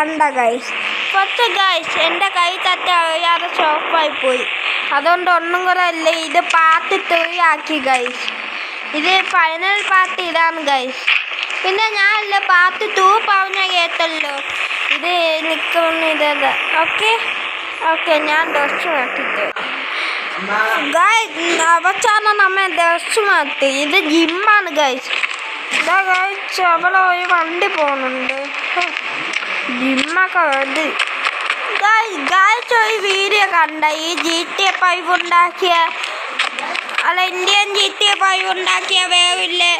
കണ്ട ഗൈസ്. പക്ഷെ ഗൈസ് എൻ്റെ കൈ തട്ടി അറിയാതെ ഷോപ്പായി പോയി. അതുകൊണ്ട് ഒന്നും കൂടെ അല്ലേ ഇത് പാർട്ട് 3 ആക്കി ഗൈസ്. ഇത് ഫൈനൽ പാർട്ട് ഇതാണ് ഗൈസ്. പിന്നെ ഞാനല്ല പാർട്ട് 2 പറഞ്ഞ കേട്ടല്ലോ. ഇത് നിൽക്കുന്ന ഇതല്ല. ഓക്കെ ഞാൻ ഡ്രസ് മാറ്റിട്ട് ഗൈസ്. അവസാനം നമ്മ ഡ്രസ് മാറ്റി. ഇത് ജിമ്മാണ് ഗൈസ്. ഇതാ ഗൈസ് അവിടെ ഒരു വണ്ടി പോകുന്നുണ്ട്. ജിമ്മൊക്കെ ഇത് ഗൈസ് ഒരു വീഡിയോ കണ്ട ഈ GTA 5 ഉണ്ടാക്കിയ അല്ല ഇന്ത്യൻ GTA 5 ഉണ്ടാക്കിയ വേവില്ലേ.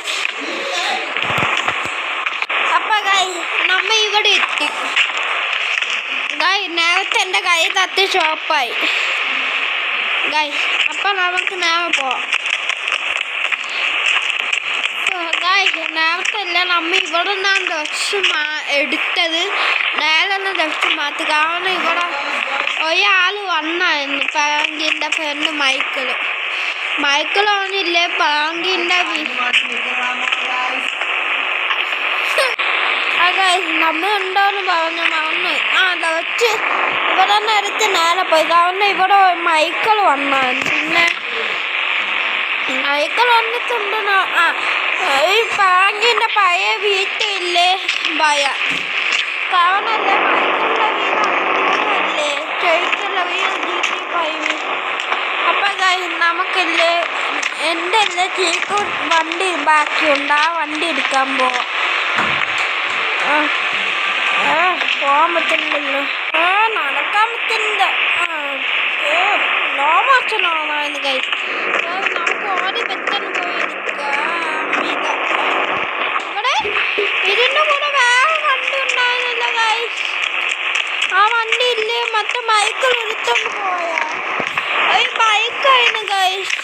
അപ്പൊ ഗൈസ് നമ്മ ഇവിടെ എത്തി ഗൈസ്. നേരത്തെ എൻ്റെ കൈ തട്ടി ഷോപ്പായി ഗൈസ്. അപ്പൊ നമുക്ക് നേരെ പോവാം ഗൈസ്. നേരത്തെ അല്ല നമ്മ ഇവിടെ നിന്നാണ് ഡ്രസ് എടുത്തത്. നേരെ തന്നെ ഡ്രസ് മാറ്റി. കാരണം ഇവിടെ ഒരാൾ വന്നായിരുന്നു. പാങ്കിൻ്റെ ഫ്രണ്ട് മൈക്കിൾ വന്നില്ലേ പാങ്കിൻ്റെ നമ്മൾ ഉണ്ടോന്ന് പറഞ്ഞു മറന്നു. ഡ്രസ് ഇവിടെ തന്നെ എടുത്ത് നേരെ പോയി. കാരണം ഇവിടെ മൈക്കിൾ വന്നായിരുന്നു. പിന്നെ മൈക്കിൾ വന്നിട്ടുണ്ട്. ഈ പാങ്കിൻ്റെ പഴയ വീട്ടില്ലേ ഭയ. കാരണല്ലേ മൈക്കിളിൻ്റെ വീടല്ലേ ചോദിച്ചുള്ള വീട് GTA 5. അപ്പം നമുക്കില്ലേ എൻ്റെ അല്ലേ ചീക്ക് വണ്ടി ബാക്കിയുണ്ട്. ആ വണ്ടി എടുക്കാൻ പോവാം. പോകാൻ പറ്റുന്നില്ലല്ലോ. നടക്കാൻ പറ്റുന്നില്ല. ലോ മോഷനാണ് ഗൈസ്. നമുക്ക് ഓടി പെട്ടെന്ന് പോയി എടുക്കാം. ഇവിടെ ഇതിൻ്റെ കൂടെ വേറെ വണ്ടി ഉണ്ടായിരുന്നില്ല ഗൈസ്. ആ വണ്ടി ഇല്ലേ മറ്റേ മൈക്കിൾ എടുത്തോണ്ട് പോയാ. ഒരു ബൈക്കായിരുന്നു ഗൈസ്.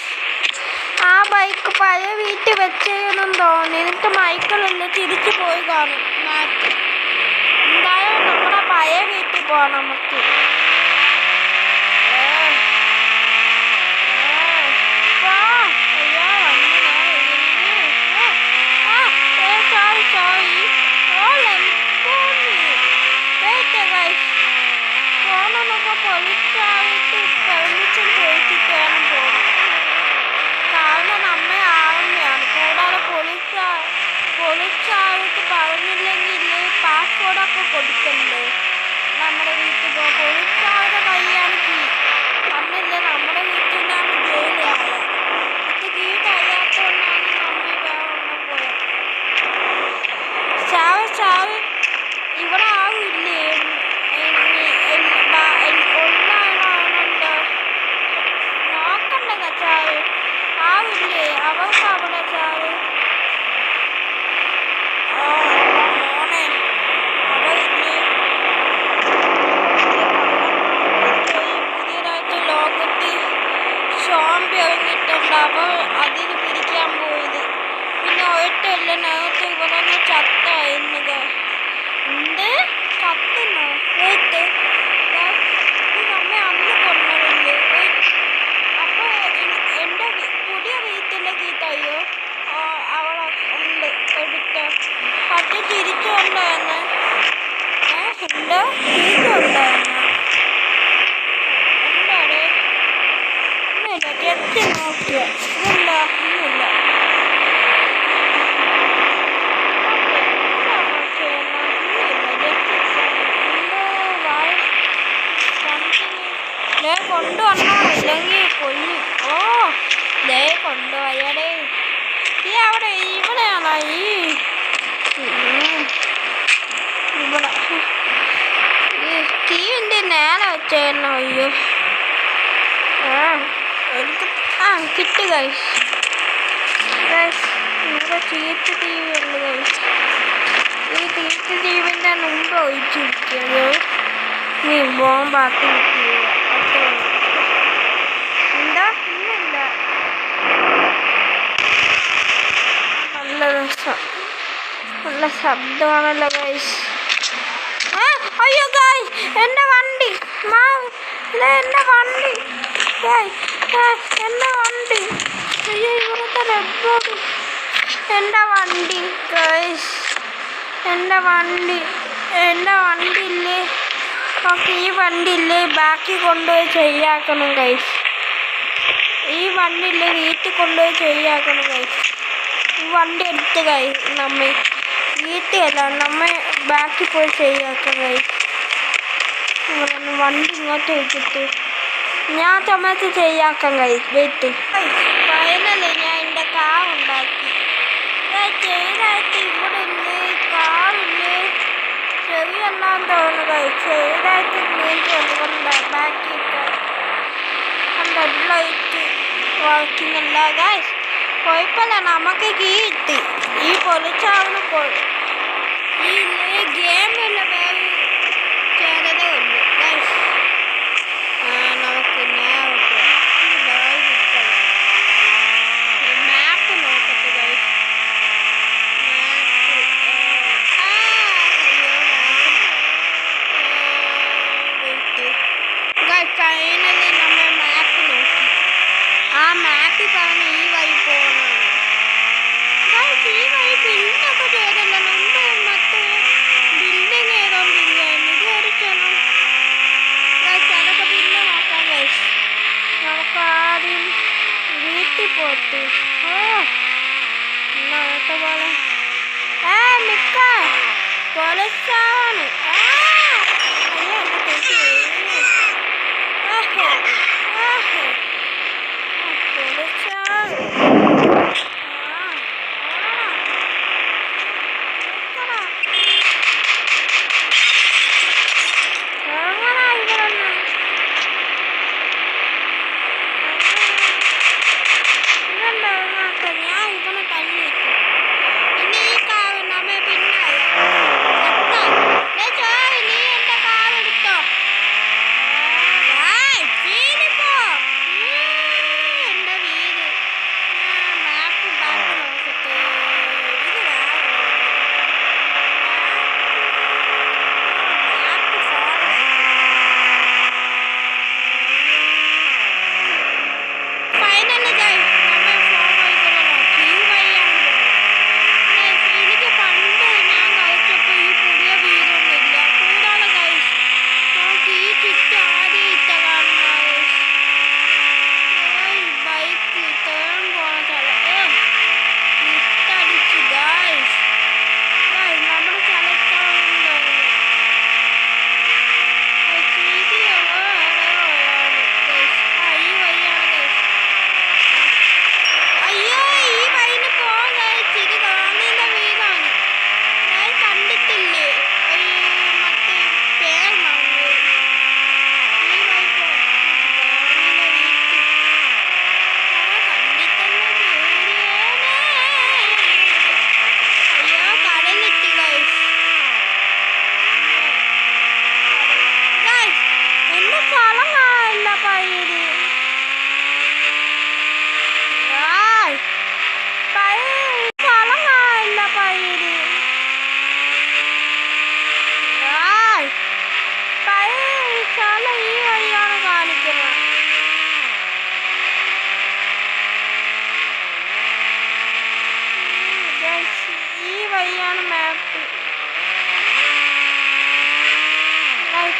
ആ ബൈക്ക് പഴയ വീട്ടിൽ വെച്ചേന്നും തോന്നി. എന്നിട്ട് മൈക്കിളല്ലേ തിരിച്ചു പോയി കാണും മാറ്റി. എന്തായാലും നമ്മുടെ പഴയ വീട്ടിൽ പോവാം നമുക്ക്. പൊളിച്ചായിട്ട് പെർമിഷൻ ചോദിച്ചിട്ട് വേണം പോകാൻ. കാരണം നമ്മ ആവുന്നതാണ്. കൂടാതെ പൊളിച്ചായിട്ട് പറഞ്ഞില്ലെങ്കിൽ പാസ്പോർട്ടൊക്കെ കൊടുക്കണ്ടേ നമ്മുടെ വീട്ടിൽ പോകാൻ. പൊളിച്ചായുടെ കയ്യാണ് കീ. അന്നില്ലേ നമ്മുടെ വീട്ടിൽ നിന്നാണ് ജയിലായ. ഇത് കീ കഴിയാത്തതുകൊണ്ടാണ് നമ്മ വേറെ പോയത്. ചാവ് ഇവിടെ ആവില്ലേ. നോക്കണ്ട ചാവ് ആവില്ലേ. അവർക്ക് അവിടെ ചാവ്. മോനെ അവരില്ലേ പുതിയതായിട്ട് ലോകത്ത് ഷോമ്പി ഇറങ്ങിയിട്ടുണ്ട്. അവർ അതിന് പിടിക്കാൻ പോയത്. പിന്നെ ഒറ്റല്ല നേരത്തെ ഇവിടെ ചത്തായിരുന്നത്. എന്ത് ചത്തുന്നോ? നമ്മെ അന്ന് കൊണ്ടതല്ലേ. അപ്പൊ എൻ്റെ പുതിയ വീട്ടിലെ ഗീതയോ അവളെ ഉണ്ട് എടുത്ത പറ്റി തിരിച്ചു കൊണ്ടായിരുന്നു. ഉണ്ട് തിരിച്ചു കൊണ്ടായിരുന്നു. എന്താണ് ഒന്നുമില്ല. ജസ്റ്റ് നോക്കിയ ഇല്ല ഒന്നുമില്ല. കൊണ്ടുവന്നോ ഇല്ലെങ്കിൽ കൊല്ലി. ദേ കൊണ്ടുപോയടേ. ഈ അവിടെ ഇവിടെയാണോ ഇവിടെ ഈ ടീവിൻ്റെ നേരെ വെച്ചായിരുന്നു. അയ്യോ എനിക്ക് കിട്ടി ഗൈസ്. ഇവിടെ ചീറ്റ് TV ഉണ്ട് ഗൈസ്. ഈ ചീറ്റ് TVൻ്റെ മുമ്പ് ഒഴിച്ചിരിക്കുന്നത്. നീ ബോംബാക്കി എന്താ ഇന്നില്ല. നല്ല ശബ്ദമാണല്ലോ ഗൈസ്. അയ്യോ ഗൈസ് എൻ്റെ വണ്ടി എൻ്റെ വണ്ടി എൻ്റെ വണ്ടി. അയ്യോ ഇവിടുത്തെ റെഡ് ബോർഡ്. എൻ്റെ വണ്ടി ഗൈസ്. എൻ്റെ വണ്ടി ഇല്ലേ നമുക്ക് ഈ വണ്ടിയിൽ ബാക്കി കൊണ്ടുപോയി ശരിയാക്കണം ഗൈസ്. ഈ വണ്ടിയിൽ വീട്ടിൽ കൊണ്ടുപോയി ശരിയാക്കണം ഗൈസ്. ഈ വണ്ടി എടുത്ത് ഗൈസ് നമ്മ വീട്ടിലല്ല നമ്മ ബാക്കി പോയി ശരിയാക്കാം ഗൈസ്. വണ്ടി ഇങ്ങോട്ട് വെച്ചിട്ട് ഞാൻ സമയത്ത് ശരിയാക്കാം ഗൈസ്. വെയിറ്റ് ഫൈനലി ഞാൻ എൻ്റെ കാർ ഉണ്ടാക്കി. ചെയ്തായിട്ട് ഇവിടെ ഇല്ലേ കാറില്ലേ ചെറിയെല്ലാം തോന്നുന്നു ഗൈസ്. ചെയ്തായിട്ട് നീന്തി വന്നുകൊണ്ട് ബാക്കിയിട്ട് ലൈറ്റ് വർക്കിംഗ് അല്ല ഗൈസ്. കുഴപ്പമില്ല, നമുക്ക് കീ കിട്ടി. ഈ പൊളിച്ചാവുന്ന ഈ ഗെയിമില്ല വേറെ ചേരതേ ഉള്ളൂ ഗൈസ്. നമുക്ക് മാപ്പ് നോക്കട്ടെ ഗൈസ്. ഫൈനലി നമ്മൾ മാപ്പ് നോക്കി. ആ മാപ്പിൽ പറഞ്ഞ ഈ വഴി പോകണം. ഈ വഴി ബിൽഡൊക്കെ ചെയ്തല്ലോ. മുമ്പ് മറ്റേ ബിൽഡിങ് ചെയ്തോണ്ടിരിക്കുകയായിരുന്നു. ഇത് ഓടിക്കണം അതൊക്കെ പിന്നെ നോക്കാം ഗൈസ്. നമുക്ക് ആദ്യം വീട്ടിൽ പോയിട്ട് ഇന്നത്തെ പോലെ മിക്ക പൊളിച്ചാണ്.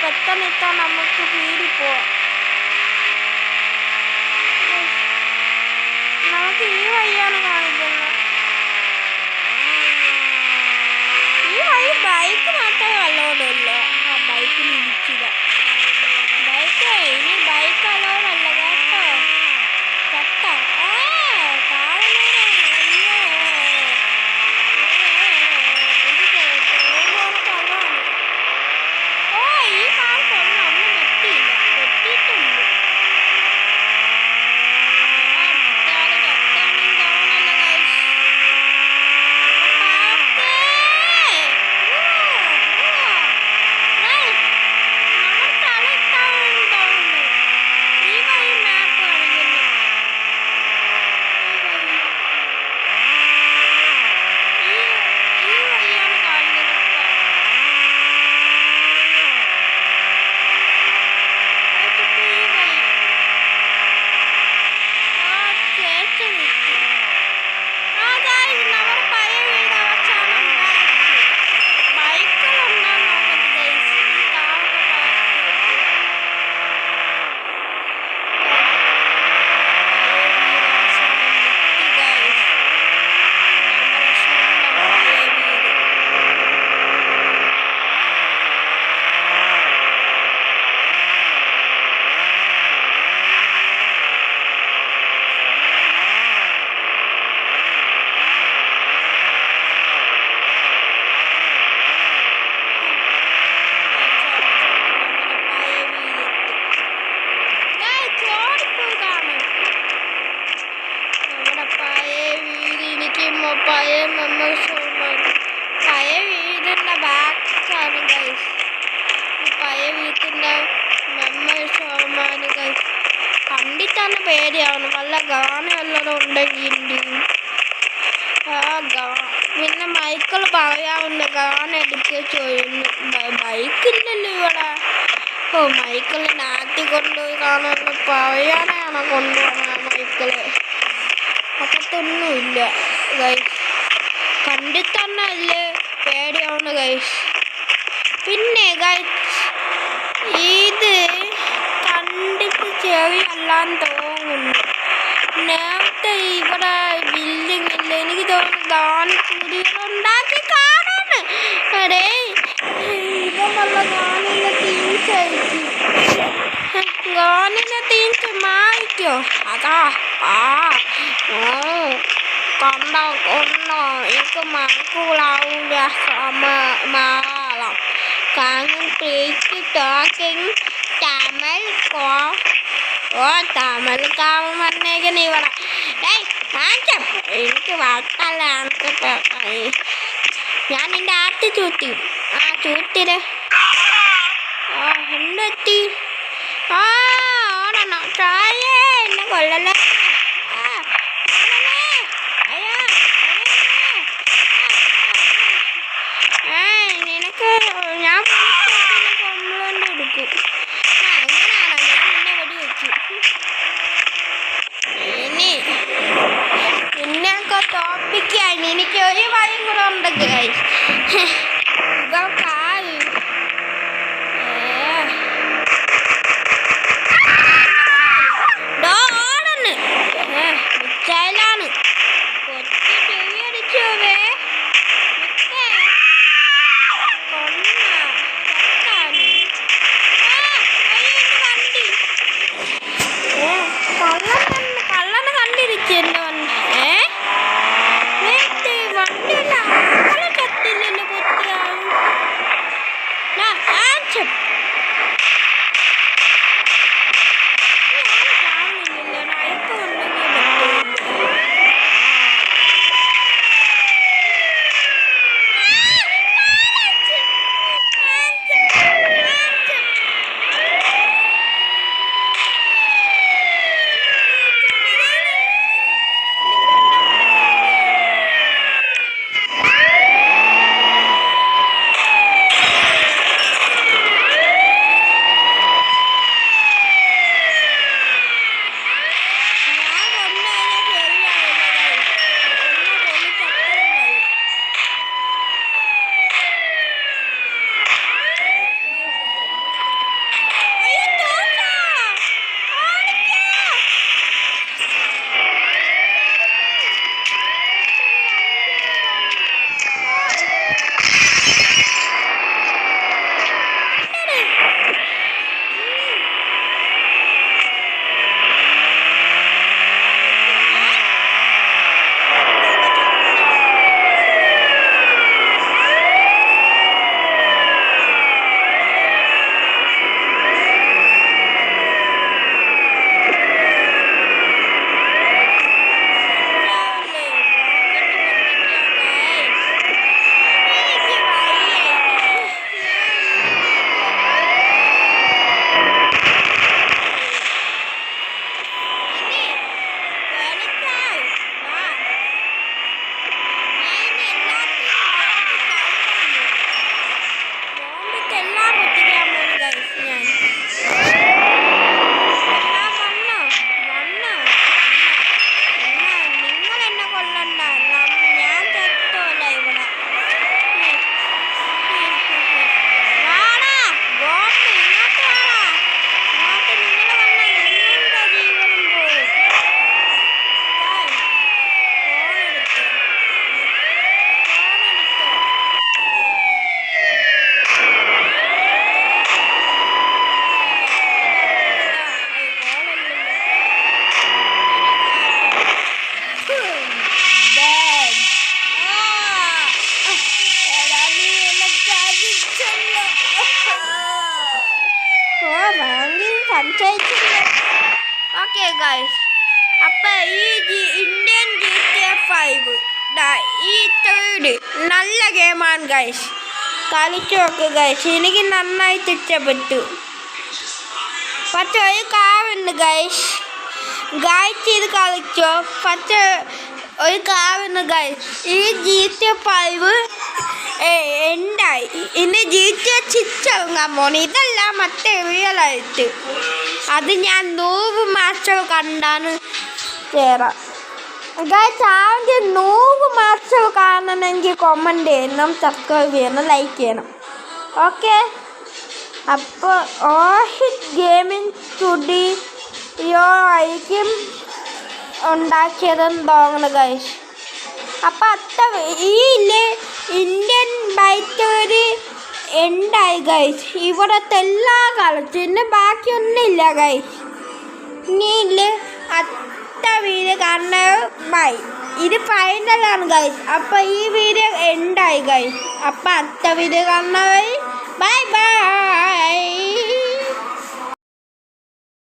പെട്ടെന്ന് നമുക്ക് വീടി പോവാം. നമുക്ക് ഈ വഴിയാണ് കാണിക്കുന്നത്. ഈ വഴി ബൈക്ക് മാത്രമേ അലോഡല്ല. ആ ബൈക്കിൽ ഇടിച്ചില്ല. ബൈക്ക് ഇനി ബൈക്ക് അലോഡല്ല കേട്ടോ. ചട്ട തന്നെ പേടിയാവുന്നു. വല്ല ഗാന വല്ലതും ഉണ്ടെങ്കിൽ പിന്നെ മൈക്കിൾ പറയാവുന്ന ഗാന എടുക്കുക ചോദിക്കുന്നു. ബൈക്കില്ലല്ലോ ഇവിടെ. ഓ മൈക്കിള് നാട്ടി കൊണ്ടുപോയി കാണുന്ന പറയാനാണോ കൊണ്ടുപോകണ മൈക്കിള്? അപ്പത്തൊന്നുമില്ല ഗൈസ്. കണ്ടിൽ തന്നെ അല്ലേ പേടിയാവുന്ന ഗൈസ്. പിന്നെ ഗൈസ് ഇത് കണ്ടിട്ട് ചെറിയല്ലാന്ന് തോന്നുന്നു. നേരത്തെ ഇവിടെ ബിൽഡിംഗ് ഇല്ല. എനിക്ക് തോന്നുന്നു ഗാനസ്റ്റുഡിയോണ്ടാക്കി കാണാണ്. അടേ ഇതൊന്നുള്ള ഗാനിലെ തീർച്ചയായിരിക്കും. ഗാനിലെ തീർച്ച മാറിക്കോ. അതാ കണ്ടോ കൊണ്ടോ എനിക്ക് മനസ്സിലാവില്ല. മലയാളം കാരണം പ്ലീസ് ടോക്കിംഗ് തമിഴ് തമിഴ് കാവൻ വന്നേക്കുന്ന ഇവിടെ. എനിക്ക് വട്ടല്ല. ഞാൻ നിന്റെ ആത്തി ചൂത്തി ചൂത്തിര് എന്തെത്തി? ഓടണോ തായേ എന്നെ കൊല്ലല്ലേ. നിനക്ക് ഞാൻ കംപ്ലൈന്റ് എടുക്കും. അങ്ങനെയാണോ? ഞാൻ നിന്നെ വെടി വെച്ചു. നിന്നെയൊക്കെ തോപ്പിക്കാൻ എനിക്ക് ഒരു വഴി കൂടെ ഉണ്ട് ഗൈസ്. ഇതൊക്കായി ഓടന്ന് മിച്ചയിലാണ്. കൊച്ചു ചെവിയടിച്ചോവേ കള്ളനെ കണ്ടിരിച്ചല്ലോ. വണ്ടിയല്ല ആളെ ചത്തില്ലല്ലോ കൊത്തിയാവും. കാണുന്നില്ലല്ലോ. അയക്കം ഉണ്ടെങ്കിൽ സംശയിച്ചില്ല. ഓക്കെ ഗൈസ്, അപ്പം ഈ ഇന്ത്യൻ GTA 5 ഈ തേർഡ് നല്ല ഗെയിമാണ് ഗൈസ്. കളിച്ചു നോക്ക് ഗൈസ്, എനിക്ക് നന്നായിട്ട് ഇഷ്ടപ്പെട്ടു. പക്ഷെ ഒരു കാറുണ്ട് ഗൈസ്, ഗൈസ് ഇത് കളിച്ചോ പക്ഷേ ഒരു കാവുന്ന ഗൈസ് ഈ GTA 5 എൻഡായി ഇനി GTA 6 ഇറങ്ങാൻ പോണു ഇതല്ല മറ്റേ റിയലായിട്ട് അത് ഞാൻ 100 മാസ്റ്റർ കണ്ടാണ് ചേരാം ഗൈസ് ആദ്യം 100 മാസ്റ്റർ കാണണമെങ്കിൽ കമൻറ്റ് ചെയ്യണം സബ്സ്ക്രൈബ് ചെയ്യണം ലൈക്ക് ചെയ്യണം ഓക്കെ അപ്പോൾ ഓഹിത് ഗെയിമിംഗ് സ്റ്റുഡിയോ ആയിരിക്കും ഉണ്ടാക്കിയതെന്ന് തോന്നുന്നു ഗൈസ് അപ്പം അത്ര ഈ ഇന്ത്യൻ ബൈക്ക് ഒരു എൻഡായി ഗൈസ് ഇവിടത്തെ എല്ലാ കളിച്ചു പിന്നെ ബാക്കിയൊന്നുമില്ല ഗൈസ് ഇനിയില്ല അത്ത വീഡിയോ കാണുന്നത് ബൈ ഇത് ഫൈനലാണ് ഗൈസ് അപ്പം ഈ വീഡിയോ എൻഡായി ഗൈസ് അപ്പം അത്ത വീഡിയോ കാണുന്നത് ബൈ ബൈ